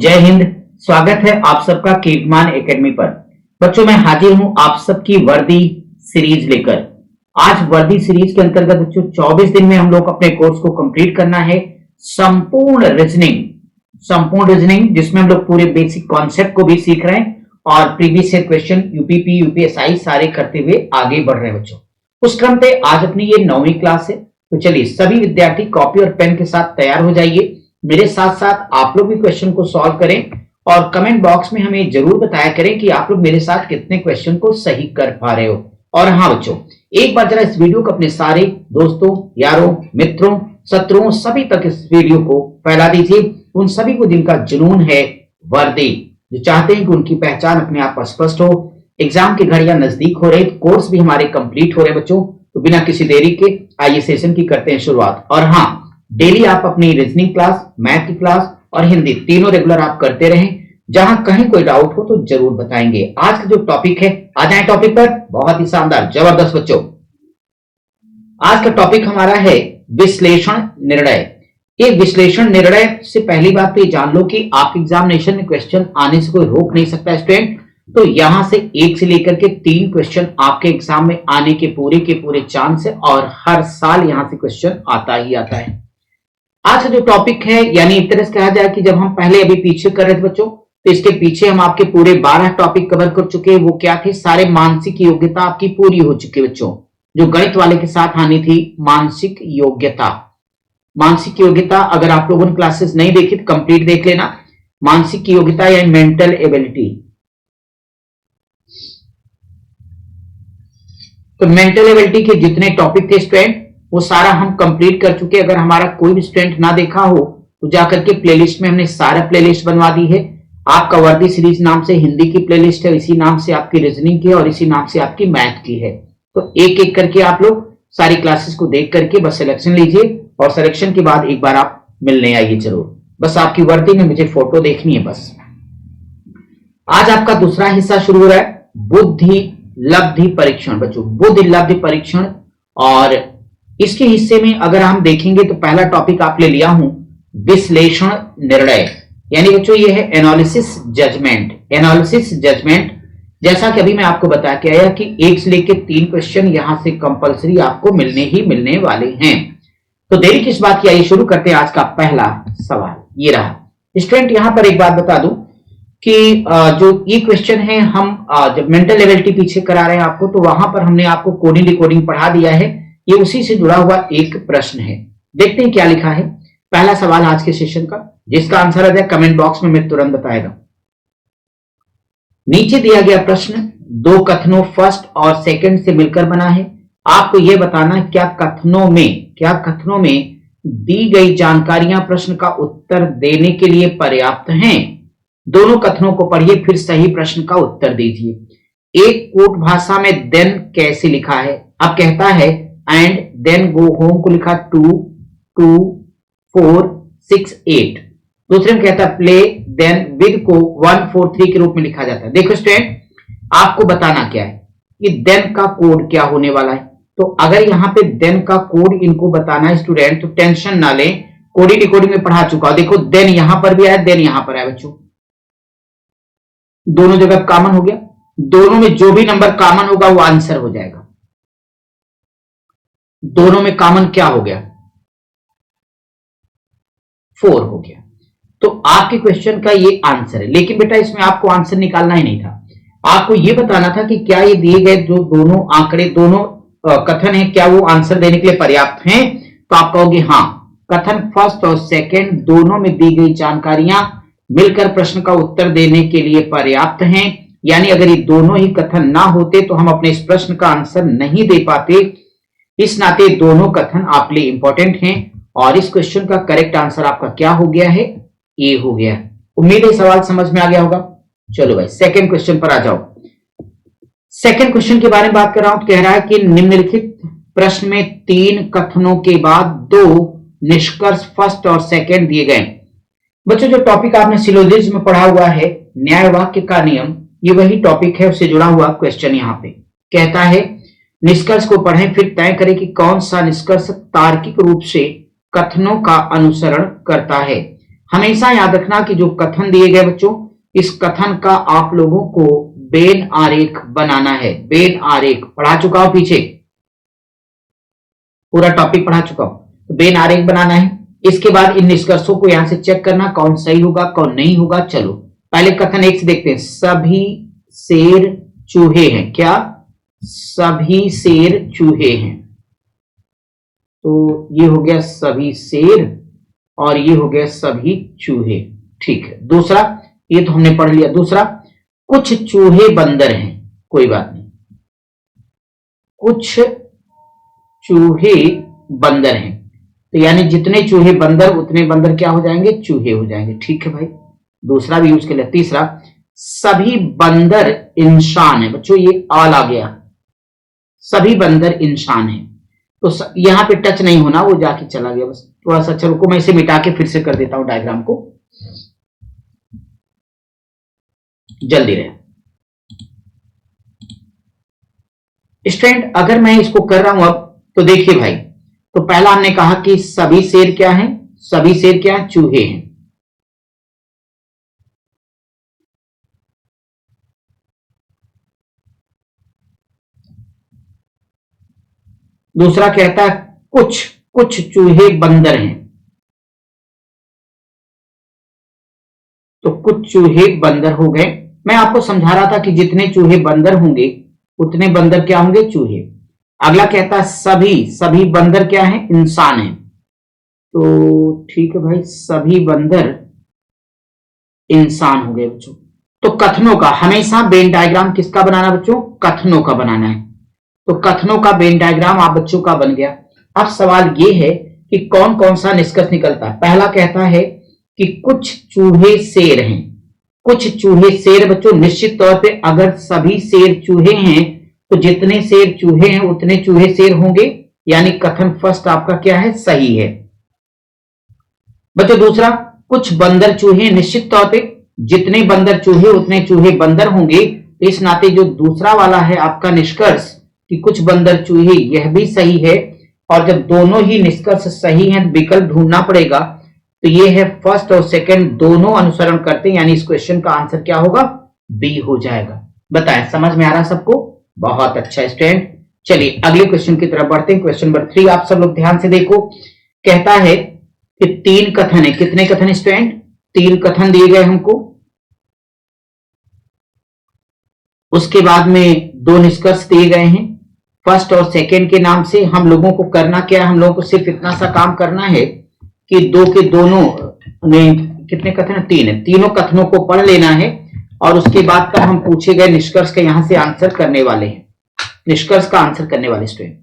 जय हिंद। स्वागत है आप सबका कीर्तिमान एकेडमी पर। बच्चों मैं हाजिर हूं आप सबकी वर्दी सीरीज लेकर। आज वर्दी सीरीज के अंतर्गत बच्चों 24 दिन में हम लोग अपने कोर्स को कंप्लीट करना है। संपूर्ण रीजनिंग जिसमें हम लोग पूरे बेसिक कॉन्सेप्ट को भी सीख रहे हैं और previous year question UPP UPSI सारे करते हुए आगे बढ़ रहे हैं बच्चों। उस क्रम पे आज अपनी ये 9वीं क्लास है, तो चलिए सभी विद्यार्थी कॉपी और पेन के साथ तैयार हो जाइए। मेरे साथ साथ आप लोग भी क्वेश्चन को सॉल्व करें और कमेंट बॉक्स में हमें जरूर बताया करें कि आप लोग मेरे साथ कितने क्वेश्चन को सही कर पा रहे हो। और हाँ बच्चों, एक बार जरा इस वीडियो को अपने सारे दोस्तों, यारों, मित्रों, शत्रुओं सभी तक इस वीडियो को फैला दीजिए। उन सभी को जिनका जुनून है वर्दी, जो चाहते हैं कि उनकी पहचान अपने आप स्पष्ट हो। एग्जाम की घड़ियां नजदीक हो रही, कोर्स भी हमारे कंप्लीट हो रहे बच्चों, तो बिना किसी देरी के आइए सेशन की करते हैं शुरुआत। और हाँ, डेली आप अपनी रीजनिंग क्लास, मैथ की क्लास और हिंदी तीनों रेगुलर आप करते रहें। जहां कहीं कोई डाउट हो तो जरूर बताएंगे। आज का जो टॉपिक है, आ जाए टॉपिक पर। बहुत ही शानदार, जबरदस्त बच्चों। आज का टॉपिक हमारा है विश्लेषण निर्णय। ये विश्लेषण निर्णय से पहली बात तो ये जान लो कि आपके एग्जामिनेशन में क्वेश्चन आने से कोई रोक नहीं सकता स्टूडेंट। तो यहां से 1 से लेकर के 3 क्वेश्चन आपके एग्जाम में आने के पूरे चांस है और हर साल यहां से क्वेश्चन आता ही आता है। आज का जो टॉपिक है, यानी एक तरह से कहा जाए कि जब हम पहले अभी पीछे कर रहे थे बच्चों, तो इसके पीछे हम आपके पूरे 12 टॉपिक कवर कर चुके हैं। वो क्या थे? सारे मानसिक योग्यता आपकी पूरी हो चुकी है बच्चों। जो गणित वाले के साथ आनी थी मानसिक योग्यता। मानसिक योग्यता अगर आप लोगों ने क्लासेस नहीं देखी तो कंप्लीट देख लेना। मानसिक योग्यता यानी मेंटल एबिलिटी। तो मेंटल एबिलिटी के जितने टॉपिक थे स्टूडेंट, वो सारा हम कंप्लीट कर चुके। अगर हमारा कोई भी स्टूडेंट ना देखा हो तो जाकर के प्लेलिस्ट में हमने सारा प्लेलिस्ट बनवा दी है। आपका वर्दी सीरीज नाम से हिंदी की प्लेलिस्ट है, इसी नाम से आपकी रीजनिंग की है और इसी नाम से आपकी मैथ की है। तो एक एक करके आप लोग सारी क्लासेस को देख करके बस सिलेक्शन लीजिए और सिलेक्शन के बाद एक बार आप मिलने आइए जरूर। बस आपकी वर्दी में मुझे फोटो देखनी है बस। आज आपका दूसरा हिस्सा शुरू हो रहा है, बुद्धि लब्धि परीक्षण बच्चों। बुद्धि लब्धि परीक्षण, और इसके हिस्से में अगर हम देखेंगे तो पहला टॉपिक आप ले लिया हूं विश्लेषण निर्णय, यानी बच्चों ये है एनालिसिस जजमेंट। एनालिसिस जजमेंट, जैसा कि अभी मैं आपको बता के आया कि 1 से लेकर 3 क्वेश्चन यहां से कंपलसरी आपको मिलने वाले हैं। तो देरी किस बात की, आइए शुरू करते हैं आज का पहला सवाल। ये रहा स्टूडेंट। यहां पर एक बात बता दूं कि जो ये क्वेश्चन है, हम जब मेंटल एबिलिटी पीछे करा रहे हैं आपको, तो वहां पर हमने आपको कोडिंग डिकोडिंग पढ़ा दिया है। ये उसी से जुड़ा हुआ एक प्रश्न है। देखते हैं क्या लिखा है। पहला सवाल आज के सेशन का, जिसका आंसर आ जाए कमेंट बॉक्स में मैं तुरंत बताएगा। नीचे दिया गया प्रश्न 2 कथनों फर्स्ट और सेकंड से मिलकर बना है। आपको यह बताना क्या कथनों में दी गई जानकारियां प्रश्न का उत्तर देने के लिए पर्याप्त हैं। दोनों कथनों को पढ़िए, फिर सही प्रश्न का उत्तर दीजिए। एक कोट भाषा में देन कैसे लिखा है? अब कहता है एंड देन गो होम को लिखा 2 2 4 6 8। दूसरे में कहता है प्ले देन विद को 1 4 3 के रूप में लिखा जाता है। देखो स्टूडेंट, आपको बताना क्या है कि देन का कोड क्या होने वाला है। तो अगर यहां पे देन का कोड इनको बताना है स्टूडेंट, तो टेंशन ना लें, कोडिंग डिकोडिंग में पढ़ा चुका। देखो देन यहां पर भी आया, देन यहां पर आया बच्चों, दोनों जगह कॉमन हो गया। दोनों में जो भी नंबर कॉमन होगा वो आंसर हो जाएगा। दोनों में कॉमन क्या हो गया? 4 हो गया। तो आपके क्वेश्चन का ये आंसर है। लेकिन बेटा इसमें आपको आंसर निकालना ही नहीं था, आपको ये बताना था कि क्या ये दिए गए जो दोनों आंकड़े, दोनों कथन है, क्या वो आंसर देने के लिए पर्याप्त हैं? तो आप कहोगे हाँ, कथन फर्स्ट और सेकंड दोनों में दी गई जानकारियां मिलकर प्रश्न का उत्तर देने के लिए पर्याप्त हैं। यानी अगर ये दोनों ही कथन ना होते तो हम अपने इस प्रश्न का आंसर नहीं दे पाते। इस नाते दोनों कथन आपके लिए इंपॉर्टेंट हैं और इस क्वेश्चन का करेक्ट आंसर आपका क्या हो गया है? ए हो गया। उम्मीद है सवाल समझ में आ गया होगा। चलो भाई सेकंड क्वेश्चन पर आ जाओ। सेकंड क्वेश्चन के बारे में बात कर रहा हूं, तो कह रहा है कि निम्नलिखित प्रश्न में 3 कथनों के बाद 2 निष्कर्ष फर्स्ट और सेकंड दिए गए। बच्चों जो टॉपिक आपने सिलोजिज्म में पढ़ा हुआ है, न्याय वाक्य का नियम, ये वही टॉपिक है, उससे जुड़ा हुआ क्वेश्चन यहां पे कहता है निष्कर्ष को पढ़ें फिर तय करें कि कौन सा निष्कर्ष तार्किक रूप से कथनों का अनुसरण करता है। हमेशा याद रखना कि जो कथन दिए गए बच्चों, इस कथन का आप लोगों को वेन आरेख बनाना है। वेन आरेख पढ़ा चुका हूं, पीछे पूरा टॉपिक पढ़ा चुका हूं, तो वेन आरेख बनाना है। इसके बाद इन निष्कर्षों को यहां से चेक करना, कौन सही होगा कौन नहीं होगा। चलो पहले कथन एक से देखते हैं। सभी शेर चूहे हैं। क्या सभी शेर चूहे हैं? तो ये हो गया सभी शेर और ये हो गया सभी चूहे। ठीक है। दूसरा, ये तो हमने पढ़ लिया। दूसरा, कुछ चूहे बंदर हैं। कोई बात नहीं, कुछ चूहे बंदर हैं, तो यानी जितने चूहे बंदर उतने बंदर क्या हो जाएंगे? चूहे हो जाएंगे। ठीक है भाई, दूसरा भी यूज कर लिया। तीसरा, सभी बंदर इंसान है। बच्चों ये आल आ गया, सभी बंदर इंसान है, तो यहां पे टच नहीं होना, वो जाके चला गया बस। थोड़ा सा चलो को मैं इसे मिटा के फिर से कर देता हूं डायग्राम को, जल्दी रहे। स्टूडेंट अगर मैं इसको कर रहा हूं अब, तो देखिए भाई, तो पहला हमने कहा कि सभी शेर क्या हैं? सभी शेर क्या है? चूहे हैं। दूसरा कहता है कुछ कुछ चूहे बंदर हैं, तो कुछ चूहे बंदर हो गए। मैं आपको समझा रहा था कि जितने चूहे बंदर होंगे उतने बंदर क्या होंगे? चूहे। अगला कहता है सभी सभी बंदर क्या है? इंसान है। तो ठीक है भाई, सभी बंदर इंसान हो गए बच्चों। तो कथनों का हमेशा वेन डायग्राम किसका बनाना बच्चों? कथनों का बनाना है। तो कथनों का वेन डायग्राम आप बच्चों का बन गया। अब सवाल ये है कि कौन कौन सा निष्कर्ष निकलता है। पहला कहता है कि कुछ चूहे शेर हैं। कुछ चूहे शेर बच्चों, निश्चित तौर पे अगर सभी शेर चूहे हैं तो जितने शेर चूहे हैं उतने चूहे शेर होंगे, यानी कथन फर्स्ट आपका क्या है? सही है बच्चों। दूसरा, कुछ बंदर चूहे, निश्चित तौर पे जितने बंदर चूहे उतने चूहे बंदर होंगे, इस नाते जो दूसरा वाला है आपका निष्कर्ष कि कुछ बंदर चूहे, यह भी सही है। और जब दोनों ही निष्कर्ष सही हैं, विकल्प ढूंढना पड़ेगा, तो ये है फर्स्ट और सेकंड दोनों अनुसरण करते हैं, यानी इस क्वेश्चन का आंसर क्या होगा? बी हो जाएगा। बताएं, समझ में आ रहा सबको? बहुत अच्छा स्टूडेंट। चलिए अगले क्वेश्चन की तरफ बढ़ते हैं। क्वेश्चन नंबर 3 आप सब लोग ध्यान से देखो। कहता है कि 3 कथन है। कितने कथन स्टूडेंट? 3 कथन दिए गए हमको, उसके बाद में 2 निष्कर्ष दिए गए हैं फर्स्ट और सेकंड के नाम से। हम लोगों को करना क्या है? हम लोगों को सिर्फ इतना सा काम करना है कि 2 के दोनों में कितने कथन है? 3 है। तीनों कथनों को पढ़ लेना है और उसके बाद का हम पूछे गए निष्कर्ष का यहां से आंसर करने वाले हैं, निष्कर्ष का आंसर करने वाले स्टूडेंट।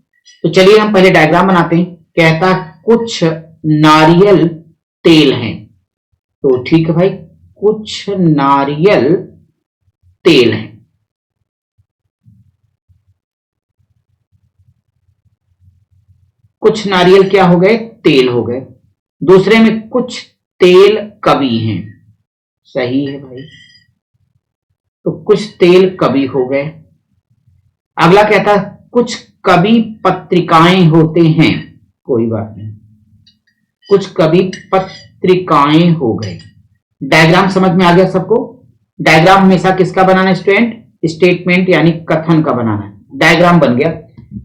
तो चलिए हम पहले डायग्राम बनाते हैं। कहता कुछ नारियल तेल हैं। तो ठीक है भाई, कुछ नारियल तेल हैं। कुछ नारियल क्या हो गए? तेल हो गए। दूसरे में कुछ तेल कवि हैं। सही है भाई, तो कुछ तेल कवि हो गए। अगला कहता है कुछ कवि पत्रिकाएं होते हैं। कोई बात नहीं, कुछ कवि पत्रिकाएं हो गए। डायग्राम समझ में आ गया सबको? डायग्राम हमेशा किसका बनाना है स्टूडेंट? स्टेटमेंट यानी कथन का बनाना है। डायग्राम बन गया।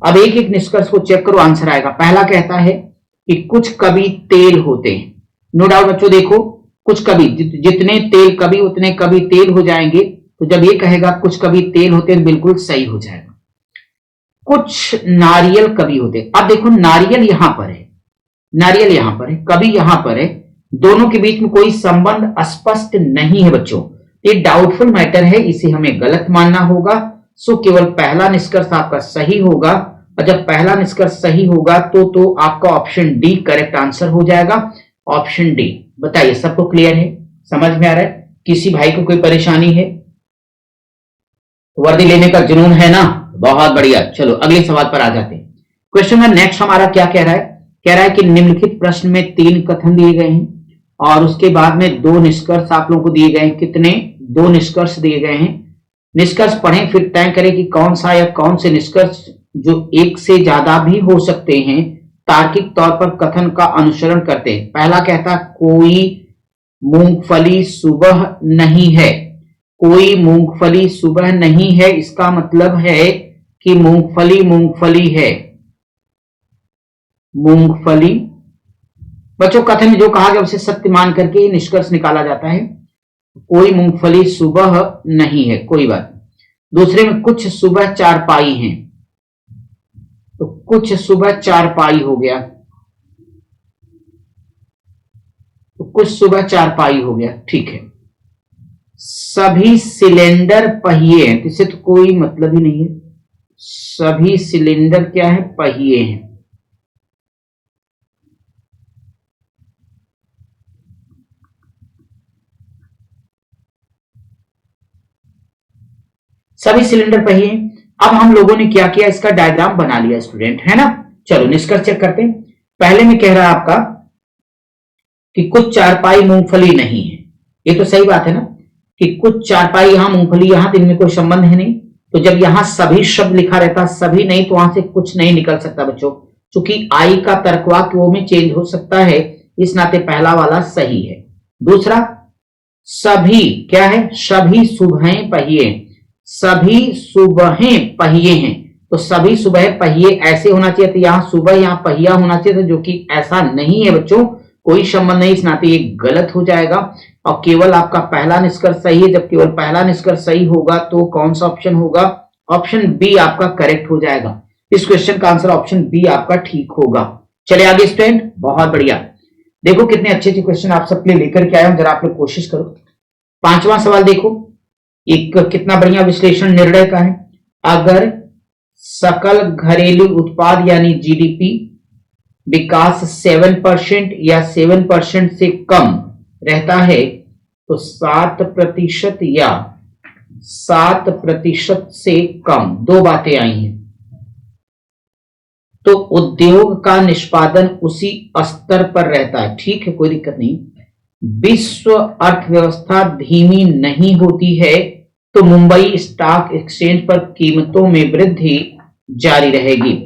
अब एक एक निष्कर्ष को चेक करो, आंसर आएगा। पहला कहता है कि कुछ कवि तेल होते हैं। नो डाउट बच्चों, देखो कुछ कवि, जितने तेल कवि उतने कवि तेल हो जाएंगे, तो जब ये कहेगा कुछ कवि तेल होते हैं बिल्कुल सही हो जाएगा। कुछ नारियल कवि होते हैं। अब देखो नारियल यहां पर है, नारियल यहां पर है, कवि यहां पर है, दोनों के बीच में कोई संबंध स्पष्ट नहीं है बच्चों। ये डाउटफुल मैटर है, इसे हमें गलत मानना होगा। सो केवल पहला निष्कर्ष आपका सही होगा, और जब पहला निष्कर्ष सही होगा तो आपका ऑप्शन डी करेक्ट आंसर हो जाएगा। Option D. बताइए सबको क्लियर है? समझ में आ रहा है? किसी भाई को कोई परेशानी है? वर्दी लेने का जुनून है ना? बहुत बढ़िया। चलो अगले सवाल पर आ जाते हैं। क्वेश्चन में नेक्स्ट हमारा क्या कह रहा है? कह रहा है कि निम्नलिखित प्रश्न में 3 कथन दिए गए हैं और उसके बाद में 2 निष्कर्ष आप लोगों को दिए गए हैं। कितने? 2 निष्कर्ष दिए गए हैं। निष्कर्ष पढ़ें फिर तय करें कि कौन सा या कौन से निष्कर्ष, जो एक से ज्यादा भी हो सकते हैं, तार्किक तौर पर कथन का अनुसरण करते हैं। पहला कहता कोई मूंगफली सुबह नहीं है, कोई मूंगफली सुबह नहीं है, इसका मतलब है कि मूंगफली मूंगफली है। मूंगफली बच्चों कथन में जो कहा गया उसे सत्य मान करके निष्कर्ष निकाला जाता है। कोई मूंगफली सुबह नहीं है, कोई बात। दूसरे में कुछ सुबह चारपाई हैं, तो कुछ सुबह चारपाई हो गया, तो कुछ सुबह चारपाई हो गया, ठीक है। सभी सिलेंडर पहिए हैं, इससे तो कोई मतलब ही नहीं है। सभी सिलेंडर क्या है? पहिए हैं। सभी सिलेंडर पहिए। अब हम लोगों ने क्या किया, इसका डायग्राम बना लिया स्टूडेंट, है ना। चलो निष्कर्ष चेक करते हैं। पहले में कह रहा है आपका कि कुछ चारपाई मूंगफली नहीं है, ये तो सही बात है ना, कि कुछ चारपाई यहां मूंगफली यहां, तो इनमें कोई संबंध है नहीं। तो जब यहां सभी शब्द लिखा रहता, सभी नहीं, तो वहां से कुछ नहीं निकल सकता बच्चों, क्योंकि आई का तर्कवाक्य वो में चेंज हो सकता है, इस नाते पहला वाला सही है। दूसरा, सभी क्या है? सभी सुबहें पहिए, सभी सुबहें पहिए हैं, तो सभी सुबह पहिए ऐसे होना चाहिए, तो यहां सुबह यहां पहिया होना चाहिए, तो जो कि ऐसा नहीं है बच्चों, कोई संबंध नहीं, इस नाते ये गलत हो जाएगा। और केवल आपका पहला निष्कर्ष सही है। जब केवल पहला निष्कर्ष सही होगा तो कौन सा ऑप्शन होगा? ऑप्शन बी आपका करेक्ट हो जाएगा। इस क्वेश्चन का आंसर ऑप्शन बी आपका ठीक होगा। चले आगे स्टूडेंट, बहुत बढ़िया। देखो कितने अच्छे अच्छे क्वेश्चन आप सबके लिए लेकर के आया हूं, जरा आप लोग कोशिश करो। पांचवा सवाल देखो, एक कितना बढ़िया विश्लेषण निर्णय का है। अगर सकल घरेलू उत्पाद यानी जीडीपी विकास 7% या 7% से कम रहता है, तो 7% या 7% से कम, दो बातें आई हैं, तो उद्योग का निष्पादन उसी स्तर पर रहता है, ठीक है, कोई दिक्कत नहीं। विश्व अर्थव्यवस्था धीमी नहीं होती है, तो मुंबई स्टॉक एक्सचेंज पर कीमतों में वृद्धि जारी रहेगी।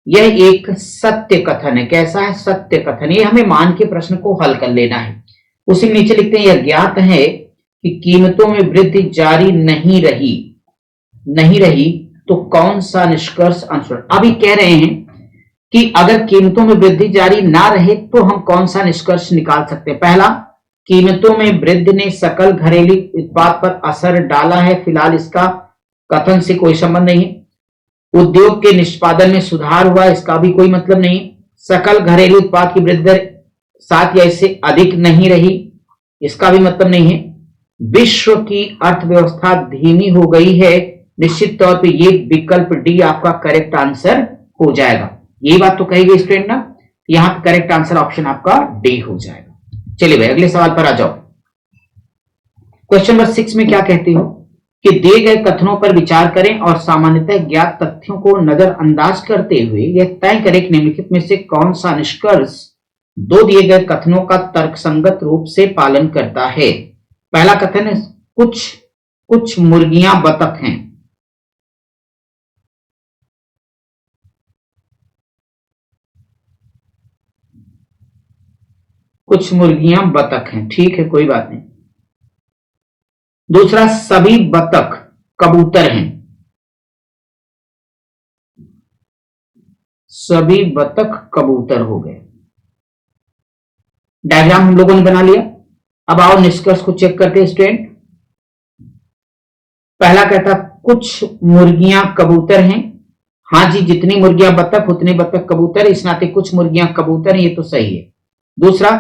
यह एक सत्य कथन है। कैसा है? सत्य कथन। ये हमें मान के प्रश्न को हल कर लेना है। उसी नीचे लिखते हैं, यह ज्ञात है कि कीमतों में वृद्धि जारी नहीं रही, तो कौन सा निष्कर्ष अनुसरण। अभी कह रहे हैं कि अगर कीमतों में वृद्धि जारी ना रहे तो हम कौन सा निष्कर्ष निकाल सकते हैं। पहला, कीमतों में वृद्धि ने सकल घरेलू उत्पाद पर असर डाला है, फिलहाल इसका कथन से कोई संबंध नहीं है। उद्योग के निष्पादन में सुधार हुआ, इसका भी कोई मतलब नहीं। सकल घरेलू उत्पाद की वृद्धि दर 7 या इससे अधिक नहीं रही, इसका भी मतलब नहीं है। विश्व की अर्थव्यवस्था धीमी हो गई है, निश्चित तौर पे ये विकल्प डी आपका करेक्ट आंसर हो जाएगा। यही बात तो कही गई स्टूडेंट ना, यहां पे करेक्ट आंसर ऑप्शन आपका डी हो जाएगा। चलिए भाई अगले सवाल पर आ जाओ। क्वेश्चन नंबर 6 में क्या कहती हो कि दिए गए कथनों पर विचार करें और सामान्यतः ज्ञात तथ्यों को नजरअंदाज करते हुए यह तय करें कि निम्नलिखित में से कौन सा निष्कर्ष दो दिए गए कथनों का तर्कसंगत रूप से पालन करता है। पहला कथन है, कुछ मुर्गियां बतख हैं। कुछ मुर्गियां बतख हैं, ठीक है, कोई बात नहीं। दूसरा, सभी बतख कबूतर हैं। सभी बतख कबूतर हो गए। डायग्राम हम लोगों ने बना लिया। अब आओ निष्कर्ष को चेक करते हैं स्टूडेंट। पहला कहता कुछ मुर्गियां कबूतर हैं। हाँ जी, जितनी मुर्गियां बतख उतने बतख कबूतर, इस नाते कुछ मुर्गियां कबूतर हैं, ये तो सही है। दूसरा,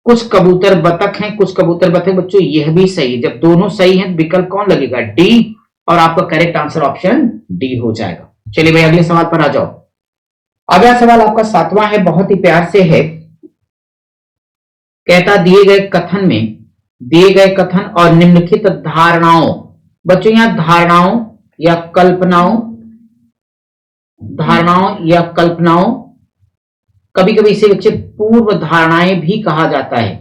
कुछ कबूतर बतख हैं, कुछ कबूतर बतख, बच्चों यह भी सही है। जब दोनों सही हैं विकल्प कौन लगेगा? डी, और आपका करेक्ट आंसर ऑप्शन डी हो जाएगा। चलिए भाई अगले सवाल पर आ जाओ। अगला सवाल आपका 7वां है, बहुत ही प्यार से है। कहता दिए गए कथन और निम्नलिखित धारणाओं, बच्चों यहां धारणाओं या कल्पनाओं, कभी कभी इसे बच्चे पूर्व धारणाएं भी कहा जाता है।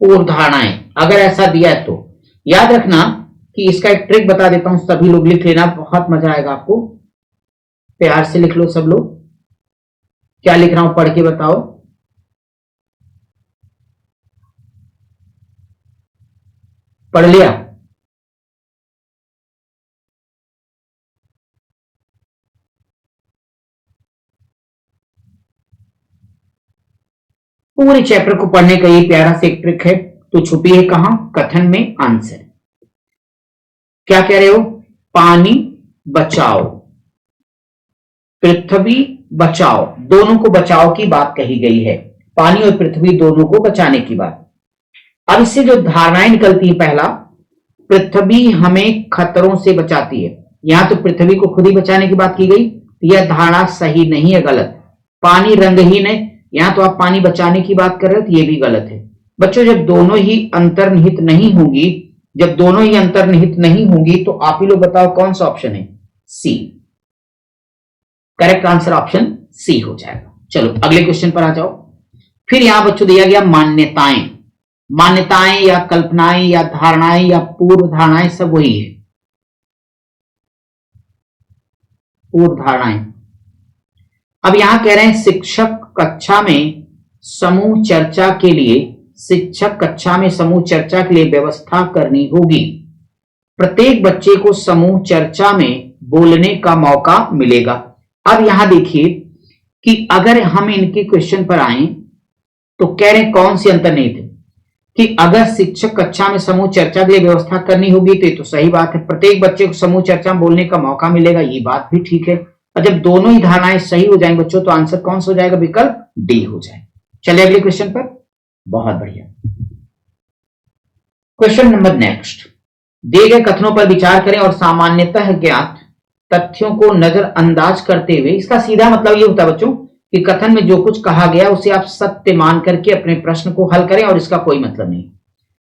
पूर्व धारणाएं अगर ऐसा दिया है तो याद रखना कि इसका एक ट्रिक बता देता हूं, सभी लोग लिख लेना, बहुत मजा आएगा आपको। प्यार से लिख लो सब लोग। क्या लिख रहा हूं पढ़ के बताओ। पढ़ लिया? पूरे चैप्टर को पढ़ने का ये प्यारा सा एक ट्रिक है। तो छुपी है कहां? कथन में आंसर। क्या कह रहे हो? पानी बचाओ, पृथ्वी बचाओ, दोनों को बचाओ की बात कही गई है। पानी और पृथ्वी दोनों को बचाने की बात। अब इससे जो धारणाएं निकलती है, पहला, पृथ्वी हमें खतरों से बचाती है। यहां तो पृथ्वी को खुद ही बचाने की बात की गई, यह धारणा सही नहीं है, गलत। पानी रंगहीन है, यहां तो आप पानी बचाने की बात कर रहे हो, तो यह भी गलत है। बच्चों, जब दोनों ही अंतर्निहित नहीं होंगी, जब दोनों ही अंतर्निहित नहीं होंगी, तो आप ही लोग बताओ कौन सा ऑप्शन है? सी। करेक्ट आंसर ऑप्शन सी हो जाएगा। चलो अगले क्वेश्चन पर आ जाओ। फिर यहां बच्चों दिया गया मान्यताएं। मान्यताएं या कल्पनाएं या धारणाएं या पूर्व धारणाएं सब वही है। पूर्व धारणाएं। अब यहां कह रहे हैं शिक्षक कक्षा में समूह चर्चा के लिए, शिक्षक कक्षा में समूह चर्चा के लिए व्यवस्था करनी होगी। प्रत्येक बच्चे को समूह चर्चा में बोलने का मौका मिलेगा। अब यहां देखिए कि अगर हम इनके क्वेश्चन पर आए तो कह रहे हैं कौन सी अंतर्निहित है कि अगर शिक्षक कक्षा में समूह चर्चा के लिए व्यवस्था करनी होगी, तो ये तो सही बात है। प्रत्येक बच्चे को समूह चर्चा में बोलने का मौका मिलेगा, ये बात भी ठीक है। और जब दोनों ही धारणाएं सही हो जाएंगे बच्चों, तो आंसर कौन सा हो जाएगा? विकल्प डी हो जाएगा। चलिए अगले क्वेश्चन पर। बहुत बढ़िया। Question number next. दिए गए कथनों पर विचार करें और सामान्यतः ज्ञात तथ्यों को नजरअंदाज करते हुए, इसका सीधा मतलब ये होता है बच्चों कि कथन में जो कुछ कहा गया उसे आप सत्य मान करके अपने प्रश्न को हल करें और इसका कोई मतलब नहीं।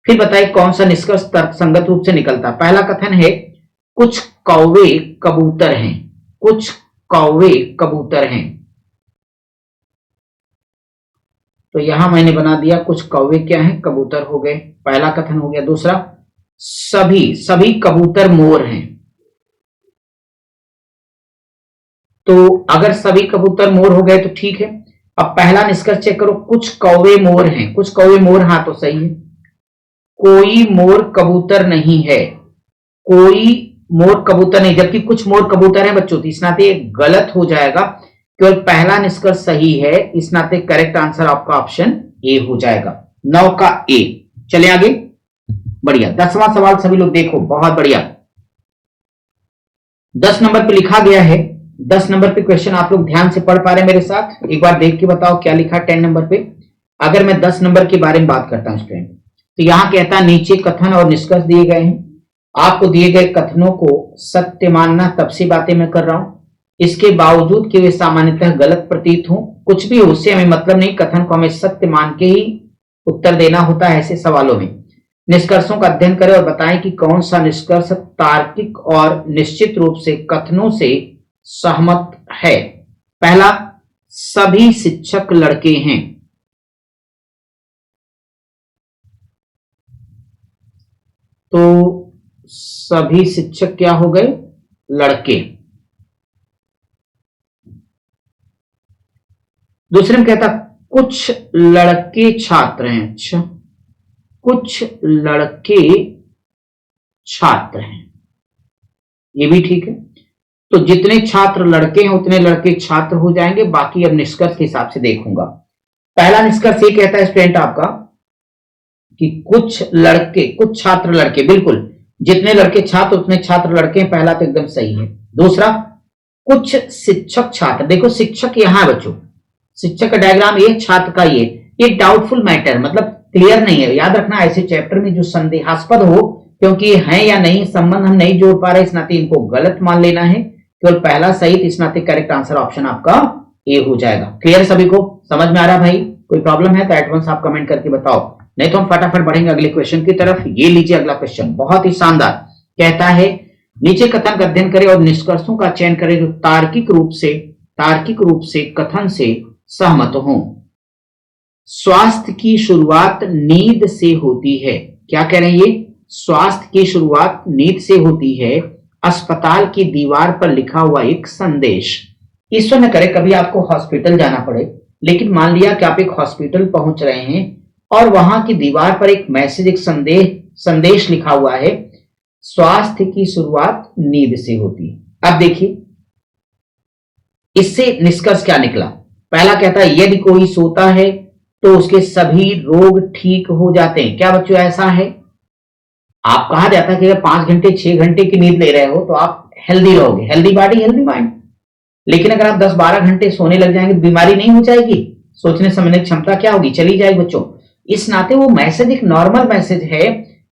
फिर बताइए कौन सा निष्कर्ष तर्कसंगत रूप से निकलता। पहला कथन है कुछ कौवे कबूतर हैं। कुछ कौवे कबूतर हैं, तो यहां मैंने बना दिया कुछ कौवे क्या हैं? कबूतर हो गए, पहला कथन हो गया। दूसरा, सभी कबूतर मोर हैं। तो अगर सभी कबूतर मोर हो गए तो ठीक है। अब पहला निष्कर्ष चेक करो, कुछ कौवे मोर हैं। कुछ कौवे मोर, हाँ तो सही है। कोई मोर कबूतर नहीं है, कोई मोर कबूतर नहीं, जबकि कुछ मोर कबूतर हैं बच्चों, तो इस नाते गलत हो जाएगा। केवल पहला निष्कर्ष सही है, इस नाते करेक्ट आंसर आपका ऑप्शन ए हो जाएगा। 9 का ए। चले आगे। बढ़िया। 10वां सवाल सभी लोग देखो, बहुत बढ़िया। 10 नंबर पे लिखा गया है। 10 नंबर पे क्वेश्चन आप लोग ध्यान से पढ़ पा रहे हैं मेरे साथ? एक बार देख के बताओ क्या लिखा 10 नंबर पे। अगर मैं 10 नंबर के बारे में बात करता हूं स्टूडेंट, तो यहां कहता है नीचे कथन और निष्कर्ष दिए गए हैं। आपको दिए गए कथनों को सत्य मानना, तब से बातें मैं कर रहा हूं, इसके बावजूद कि वे सामान्यतः गलत प्रतीत हों, कुछ भी हो उससे हमें मतलब नहीं, कथन को हमें सत्य मान के ही उत्तर देना होता है ऐसे सवालों में। निष्कर्षों का अध्ययन करें और बताएं कि कौन सा निष्कर्ष तार्किक और निश्चित रूप से कथनों से सहमत है। पहला, सभी शिक्षक लड़के हैं। तो सभी शिक्षक क्या हो गए? लड़के। दूसरे में कहता कुछ लड़के छात्र हैं। अच्छा, कुछ लड़के छात्र हैं, ये भी ठीक है। तो जितने छात्र लड़के हैं उतने लड़के छात्र हो जाएंगे, बाकी अब निष्कर्ष के हिसाब से देखूंगा। पहला निष्कर्ष ये कहता है स्टूडेंट आपका कि कुछ छात्र लड़के, बिल्कुल जितने लड़के छात्र उतने छात्र लड़के हैं, पहला तो एकदम सही है। दूसरा, कुछ शिक्षक छात्र, देखो शिक्षक यहां है बच्चों, शिक्षक का डायग्राम ये, छात्र का ये डाउटफुल मैटर, मतलब क्लियर नहीं है। याद रखना ऐसे चैप्टर में जो संदेहास्पद हो, क्योंकि है या नहीं संबंध हम नहीं जोड़ पा रहे, इस नाते इनको गलत मान लेना है। केवल पहला सही, इस नाते करेक्ट आंसर ऑप्शन आपका ए हो जाएगा। क्लियर सभी को? समझ में आ रहा भाई? कोई प्रॉब्लम है तो एडवांस आप कमेंट करके बताओ, नहीं तो हम फटाफट बढ़ेंगे अगले क्वेश्चन की तरफ। ये लीजिए अगला क्वेश्चन, बहुत ही शानदार। कहता है नीचे कथन का अध्ययन करें और निष्कर्षों का चयन करें जो तार्किक रूप से कथन से सहमत हो। स्वास्थ्य की शुरुआत नींद से होती है। क्या कह रहे हैं ये? स्वास्थ्य की शुरुआत नींद से होती है। अस्पताल की दीवार पर लिखा हुआ एक संदेश। ईश्वर न करे कभी आपको हॉस्पिटल जाना पड़े, लेकिन मान लिया कि आप एक हॉस्पिटल पहुंच रहे हैं और वहां की दीवार पर एक मैसेज, एक संदेश संदेश लिखा हुआ है, स्वास्थ्य की शुरुआत नींद से होती है। अब देखिए इससे निष्कर्ष क्या निकला। पहला कहता है यदि कोई सोता है तो उसके सभी रोग ठीक हो जाते हैं। क्या बच्चों ऐसा है? आप कहा जाता है कि अगर 5 घंटे 6 घंटे की नींद ले रहे हो तो आप हेल्दी रहोगे, हेल्दी बॉडी हेल्दी माइंड। लेकिन अगर आप 10-12 घंटे सोने लग जाएंगे, बीमारी नहीं हो जाएगी? सोचने समझने की क्षमता क्या होगी? चली जाएगी बच्चों। इस नाते वो मैसेज एक नॉर्मल मैसेज है।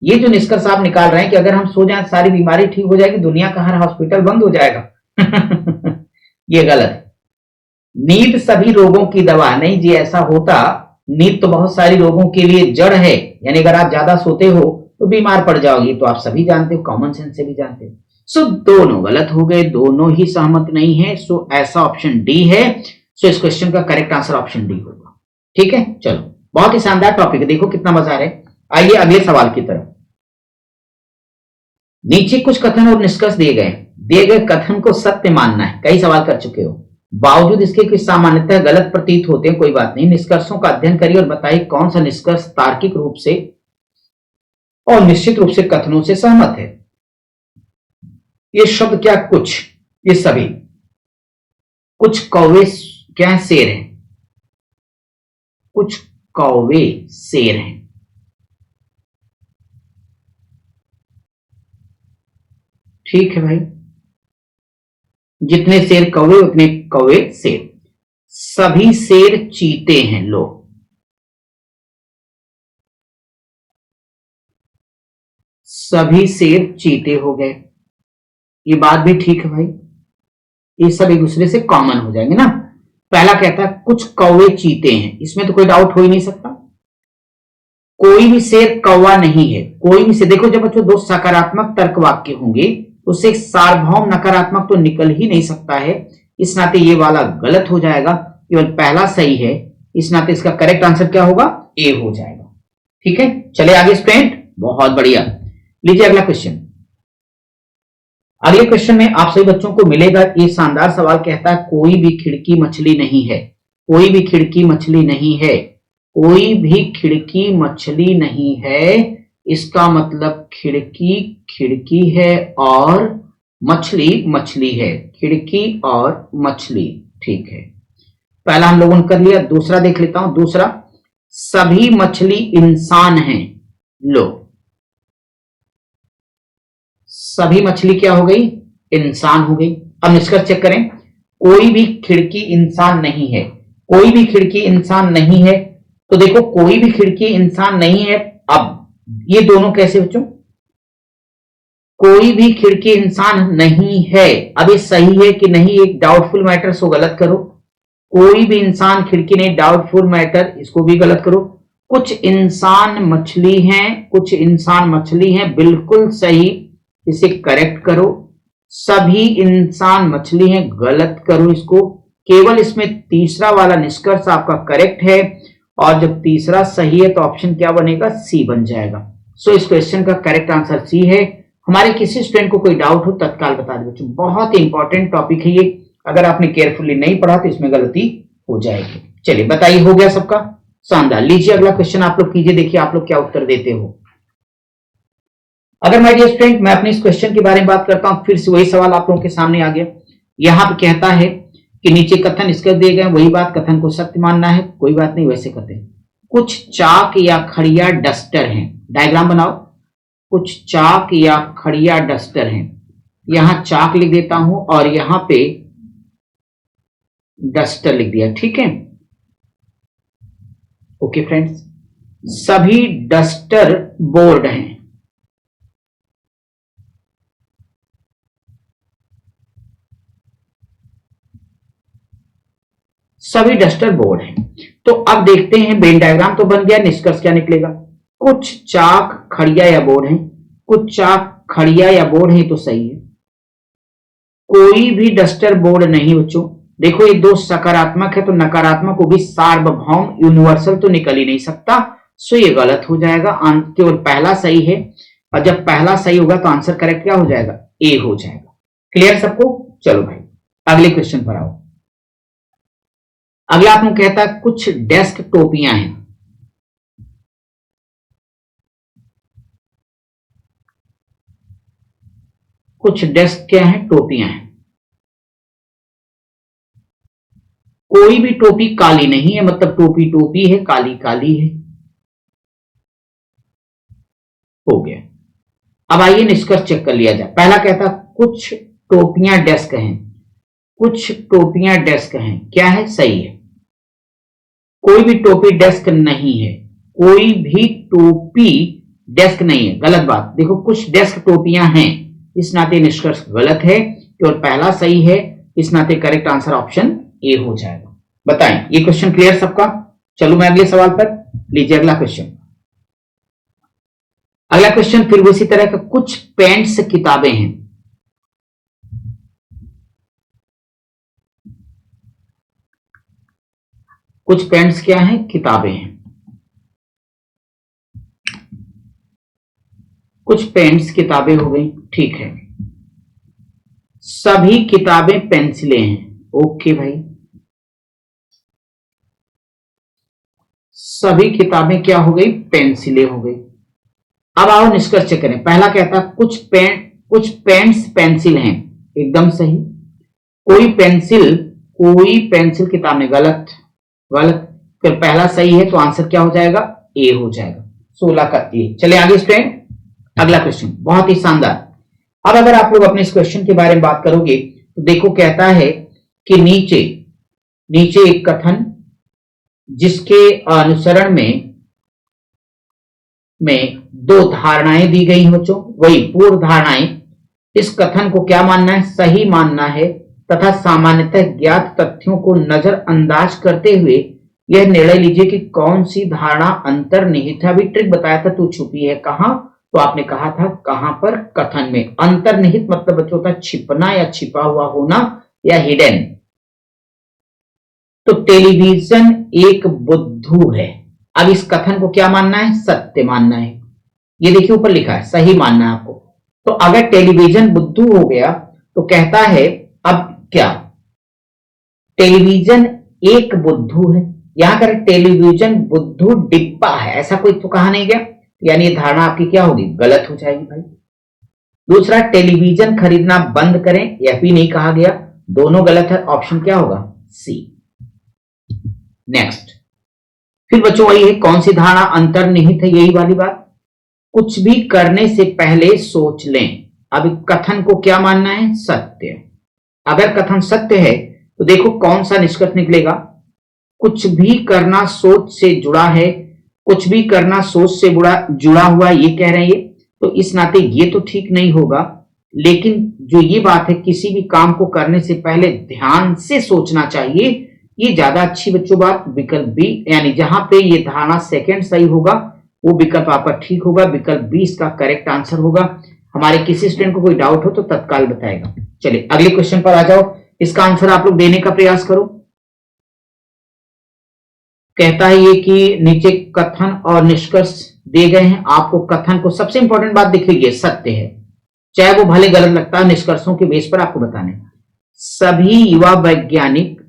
ये जो निष्कर्ष आप निकाल रहे हैं कि अगर हम सो जाए सारी बीमारी ठीक हो जाएगी, दुनिया का हर हॉस्पिटल बंद हो जाएगा ये गलत है। नींद सभी रोगों की दवा नहीं जी, ऐसा होता? नींद तो बहुत सारी रोगों के लिए जड़ है। यानी अगर आप ज्यादा सोते हो तो बीमार पड़ जाओगे, तो आप सभी जानते हो, कॉमन सेंस से भी जानते हो। सो दोनों गलत हो गए, दोनों ही सहमत नहीं है। सो ऐसा ऑप्शन डी है। सो इस क्वेश्चन का करेक्ट आंसर ऑप्शन डी होगा। ठीक है, चलो बहुत ही शानदार टॉपिक है, देखो कितना मजा आ रहा है। आइए अगले सवाल की तरफ। नीचे कुछ कथन और निष्कर्ष दिए गए कथन को सत्य मानना है। कई सवाल कर चुके हो, बावजूद इसके कुछ सामान्यतः गलत प्रतीत होते हैं, कोई बात नहीं। निष्कर्षों का अध्ययन करिए और बताइए कौन सा निष्कर्ष तार्किक रूप से और निश्चित रूप से कथनों से सहमत है। ये शब्द क्या? कुछ, ये सभी। कुछ कौवे क्या शेर हैं? कुछ कौवे शेर हैं। ठीक है भाई, जितने शेर कौवे उतने कौवे शेर। सभी शेर चीते हैं। लो, सभी शेर चीते हो गए, ये बात भी ठीक है भाई। ये सब एक दूसरे से कॉमन हो जाएंगे ना। पहला कहता है कुछ कौवे चीते हैं, इसमें तो कोई डाउट हो ही नहीं सकता। कोई भी शेर कौवा नहीं है, कोई भी शेर। देखो जब बच्चों दो सकारात्मक तर्क वाक्य होंगे तो उससे सार्वभौम नकारात्मक तो निकल ही नहीं सकता है। इस नाते ये वाला गलत हो जाएगा, केवल पहला सही है। इस नाते इसका करेक्ट आंसर क्या होगा? ए हो जाएगा। ठीक है, चले आगे स्टूडेंट, बहुत बढ़िया। लीजिए अगला क्वेश्चन। अगले क्वेश्चन में आप सभी बच्चों को मिलेगा ये शानदार सवाल। कहता है कोई भी खिड़की मछली नहीं है। कोई भी खिड़की मछली नहीं है। कोई भी खिड़की मछली नहीं है, इसका मतलब खिड़की खिड़की है और मछली मछली है। खिड़की और मछली, ठीक है। पहला हम लोगों ने कर लिया, दूसरा देख लेता हूं। दूसरा, सभी मछली इंसान हैं। लो, सभी मछली क्या हो गई? इंसान हो गई। अब निष्कर्ष चेक करें। कोई भी खिड़की इंसान नहीं है। कोई भी खिड़की इंसान नहीं है, तो देखो कोई भी खिड़की इंसान नहीं है। अब ये दोनों कैसे बच्चों? कोई भी खिड़की इंसान नहीं है, अब ये सही है कि नहीं? एक डाउटफुल मैटर, सो गलत करो। कोई भी इंसान खिड़की नहीं, डाउटफुल मैटर, इसको भी गलत करो। कुछ इंसान मछली हैं, कुछ इंसान मछली हैं, बिल्कुल सही, इसे करेक्ट करो। सभी इंसान मछली हैं, गलत करो इसको। केवल इसमें तीसरा वाला निष्कर्ष आपका करेक्ट है, और जब तीसरा सही है तो ऑप्शन क्या बनेगा? सी बन जाएगा। सो इस क्वेश्चन का करेक्ट आंसर सी है। हमारे किसी स्टूडेंट को कोई डाउट हो तत्काल बता दे बच्चों, बहुत ही इंपॉर्टेंट टॉपिक है ये। अगर आपने केयरफुली नहीं पढ़ा तो इसमें गलती हो जाएगी। चलिए बताइए, हो गया सबका? शानदार। लीजिए अगला क्वेश्चन आप लोग कीजिए, देखिए आप लोग क्या उत्तर देते हो। अगर माय डियर स्टूडेंट मैं अपने इस क्वेश्चन के बारे में बात करता हूं, फिर से वही सवाल आप लोगों के सामने आ गया। यहां पर कहता है कि नीचे कथन इसके दिए गए, वही बात, कथन को सत्य मानना है। कोई बात नहीं, वैसे कहते हैं कुछ चाक या खड़िया डस्टर हैं। डायग्राम बनाओ। कुछ चाक या खड़िया डस्टर हैं। यहां चाक लिख देता हूं और यहां पे डस्टर लिख दिया, ठीक है। ओके फ्रेंड्स, सभी डस्टर बोर्ड हैं। सभी डस्टर बोर्ड हैं। तो अब देखते हैं, बेन डायग्राम तो बन गया, निष्कर्ष क्या निकलेगा? कुछ चाक खड़िया या बोर्ड हैं। कुछ चाक खड़िया या बोर्ड है तो सही है। कोई भी डस्टर बोर्ड नहीं बच्चों। देखो ये दो सकारात्मक है तो नकारात्मक को भी सार्वभौम यूनिवर्सल तो निकल ही नहीं सकता। सो ये गलत हो जाएगा, केवल पहला सही है। और जब पहला सही होगा तो आंसर करेक्ट क्या हो जाएगा? ए हो जाएगा। क्लियर सबको? चलो भाई अगले क्वेश्चन पर आओ। अगला आपको कहता है कुछ डेस्क टोपियां हैं। कुछ डेस्क क्या है, टोपियां हैं। कोई भी टोपी काली नहीं है, मतलब टोपी टोपी है, काली काली है। हो गया। अब आइए निष्कर्ष चेक कर लिया जाए। पहला कहता कुछ टोपियां डेस्क हैं, कुछ टोपियां डेस्क हैं, क्या है, सही है। कोई भी टोपी डेस्क नहीं है, कोई भी टोपी डेस्क नहीं है, गलत बात। देखो कुछ डेस्क टोपियां हैं, इस नाते निष्कर्ष गलत है, केवल पहला सही है, इस नाते करेक्ट आंसर ऑप्शन ए हो जाएगा। बताएं, ये क्वेश्चन क्लियर सबका? चलो मैं अगले सवाल पर, लीजिए अगला क्वेश्चन। अगला क्वेश्चन फिर उसी तरह का, कुछ पेंट्स किताबें हैं। कुछ पेंट्स क्या हैं, किताबें हैं। कुछ पेंट्स किताबें हो गई, ठीक है। सभी किताबें पेंसिलें हैं, ओके भाई। सभी किताबें क्या हो गई, पेंसिलें हो गई। अब आओ निष्कर्ष चेक करें। पहला कहता कुछ पेंट्स पेंसिल हैं, एकदम सही। कोई पेंसिल किताब में, गलत गलत। फिर पहला सही है तो आंसर क्या हो जाएगा, ए हो जाएगा, 16 का ए। चले आगे स्टूडेंट, अगला क्वेश्चन बहुत ही शानदार। अब अगर आप लोग अपने इस क्वेश्चन के बारे में बात करोगे तो देखो कहता है कि नीचे एक कथन जिसके अनुसरण में दो धारणाएं दी गई बच्चों, वही पूर्व धारणाएं। इस कथन को क्या मानना है, सही मानना है तथा सामान्यतः ज्ञात तथ्यों को नजरअंदाज करते हुए यह निर्णय लीजिए कि कौन सी धारणा अंतर्निहित है। अभी ट्रिक बताया था, तू छुपी है कहां, तो आपने कहा था कहां पर, कथन में। अंतर्निहित मतलब बच्चों होता है छिपना या छिपा हुआ होना या हिडन। तो टेलीविजन एक बुद्धू है। अब इस कथन को क्या मानना है, सत्य मानना है। ये देखिए ऊपर लिखा है, सही मानना है आपको। तो अगर टेलीविजन बुद्धू हो गया तो कहता है अब क्या, टेलीविजन एक बुद्धू है। यहां कर टेलीविजन बुद्धू डिब्बा है, ऐसा कोई तो कहा नहीं गया, यानी ये धारणा आपकी क्या होगी, गलत हो जाएगी भाई। दूसरा, टेलीविजन खरीदना बंद करें, यह भी नहीं कहा गया, दोनों गलत है। ऑप्शन क्या होगा, सी। नेक्स्ट, फिर बच्चों वही है, कौन सी धारणा अंतर्निहित है, यही वाली बात। कुछ भी करने से पहले सोच लें। अब कथन को क्या मानना है, सत्य। अगर कथन सत्य है तो देखो कौन सा निष्कर्ष निकलेगा, कुछ भी करना सोच से जुड़ा है, कुछ भी करना सोच से जुड़ा हुआ ये कह रहे हैं ये, तो इस नाते ये तो ठीक नहीं होगा। लेकिन जो ये बात है किसी भी काम को करने से पहले ध्यान से सोचना चाहिए, ये ज्यादा अच्छी बच्चों बात। विकल्प बी, यानी जहां पे ये धारणा सेकंड सही होगा वो विकल्प आपका ठीक होगा, विकल्प बी इसका करेक्ट आंसर होगा। हमारे किसी स्टूडेंट को कोई डाउट हो तो तत्काल बताएगा। चलिए अगले क्वेश्चन पर आ जाओ, इसका आंसर आप लोग देने का प्रयास करो। कहता है ये कि नीचे कथन और निष्कर्ष दिए गए हैं, आपको कथन को सबसे इंपॉर्टेंट बात दिख रही है, सत्य है, चाहे वो भले गलत लगता है, निष्कर्षों के बेस पर आपको बताने। सभी युवा वैज्ञानिक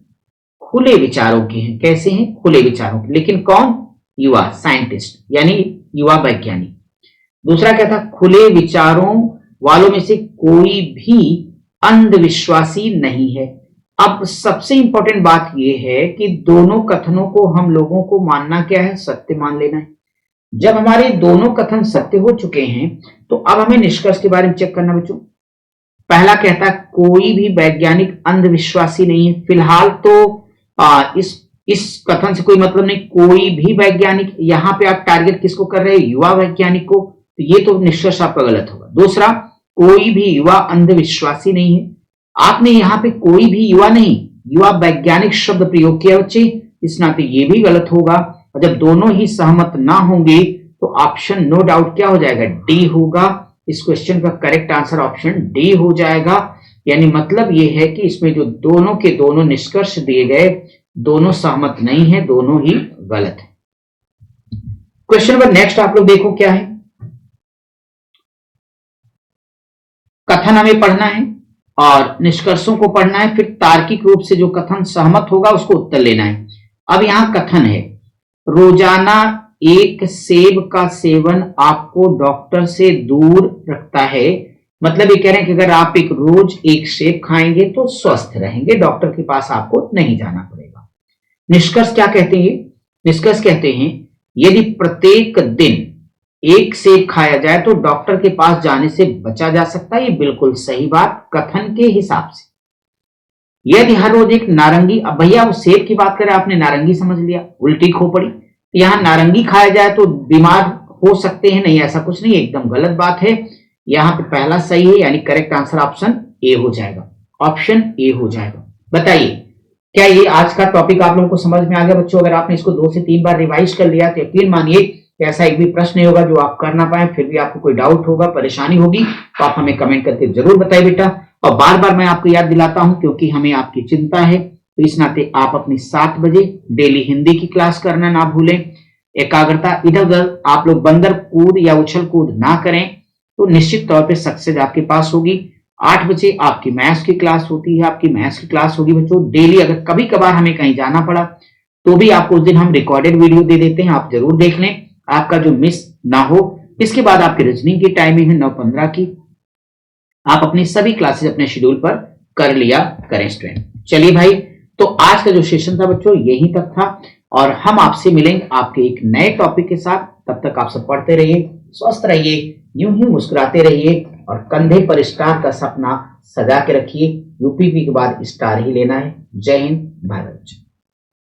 खुले विचारों के हैं, कैसे हैं, खुले विचारों के, लेकिन कौन, युवा, साइंटिस्ट यानी युवा वैज्ञानिक। दूसरा क्या था, खुले विचारों वालों में से कोई भी अंधविश्वासी नहीं है। अब सबसे इंपॉर्टेंट बात यह है कि दोनों कथनों को हम लोगों को मानना क्या है, सत्य मान लेना है। जब हमारे दोनों कथन सत्य हो चुके हैं तो अब हमें निष्कर्ष के बारे में चेक करना बच्चों। पहला कहता है कोई भी वैज्ञानिक अंधविश्वासी नहीं है। फिलहाल तो इस कथन से कोई मतलब नहीं, कोई भी वैज्ञानिक, यहां पे आप टारगेट किसको कर रहे हैं, युवा वैज्ञानिक को, तो ये तो निष्कर्ष आपका गलत होगा। दूसरा, कोई भी युवा अंधविश्वासी नहीं है। आपने यहां पे कोई भी युवा नहीं, युवा वैज्ञानिक शब्द प्रयोग किया बच्चे, इस नाते ये भी गलत होगा। और जब दोनों ही सहमत ना होंगे तो ऑप्शन नो डाउट क्या हो जाएगा, डी होगा। इस क्वेश्चन का करेक्ट आंसर ऑप्शन डी हो जाएगा। यानी मतलब ये है कि इसमें जो दोनों के दोनों निष्कर्ष दिए गए, दोनों सहमत नहीं है, दोनों ही गलत है। क्वेश्चन नंबर नेक्स्ट आप लोग देखो क्या है, कथन हमें पढ़ना है और निष्कर्षों को पढ़ना है, फिर तार्किक रूप से जो कथन सहमत होगा उसको उत्तर लेना है। अब यहां कथन है, रोजाना एक सेब का सेवन आपको डॉक्टर से दूर रखता है, मतलब ये कह रहे हैं कि अगर आप एक रोज एक सेब खाएंगे तो स्वस्थ रहेंगे, डॉक्टर के पास आपको नहीं जाना पड़ेगा। निष्कर्ष क्या कहते हैं? निष्कर्ष कहते हैं यदि प्रत्येक दिन एक सेब खाया जाए तो डॉक्टर के पास जाने से बचा जा सकता है। ये बिल्कुल सही बात कथन के हिसाब से। यदि हर रोज एक नारंगी, अब भैया वो सेब की बात करें, आपने नारंगी समझ लिया, उल्टी खोपड़ी, यहां नारंगी खाया जाए तो बीमार हो सकते हैं, नहीं ऐसा कुछ नहीं, एकदम गलत बात है। यहां पे पहला सही है, यानी करेक्ट आंसर ऑप्शन ए हो जाएगा, ऑप्शन ए हो जाएगा। बताइए क्या ये आज का टॉपिक आप लोगों को समझ में आ गया बच्चों? अगर आपने इसको 2 से 3 बार रिवाइज कर लिया तो यकीन मानिए कि ऐसा एक भी प्रश्न नहीं होगा जो आप कर ना पाए, फिर भी आपको कोई डाउट होगा, परेशानी होगी तो आप हमें कमेंट करके जरूर बताइए बेटा। और बार बार मैं आपको याद दिलाता हूं क्योंकि हमें आपकी चिंता है, तो इस नाते आप अपनी 7 बजे डेली हिंदी की क्लास करना ना भूलें। एकाग्रता इधर उधर आप लोग बंदर कूद या उछल कूद ना करें तो निश्चित तौर पे सक्सेस आपके पास होगी। 8 बजे आपकी मैथ्स की क्लास होती है, आपकी मैथ्स की क्लास होगी बच्चों डेली। अगर कभी कभार हमें कहीं जाना पड़ा तो भी आपको उस दिन हम रिकॉर्डेड वीडियो दे देते हैं, आप जरूर देख लें, आपका जो मिस ना हो। इसके बाद आपकी रीजनिंग की टाइमिंग है 9:15 की। आप अपनी सभी क्लासेस अपने शेड्यूल पर कर लिया करें स्टूडेंट। चलिए भाई, तो आज का जो सेशन था बच्चों यहीं तक था और हम आपसे मिलेंगे आपके एक नए टॉपिक के साथ। तब तक आप सब पढ़ते रहिए, स्वस्थ रहिए, यूं ही मुस्कुराते रहिए और कंधे पर स्टार का सपना सजा के रखिए। यूपीपी के बाद स्टार ही लेना है। जय हिंद, भारत।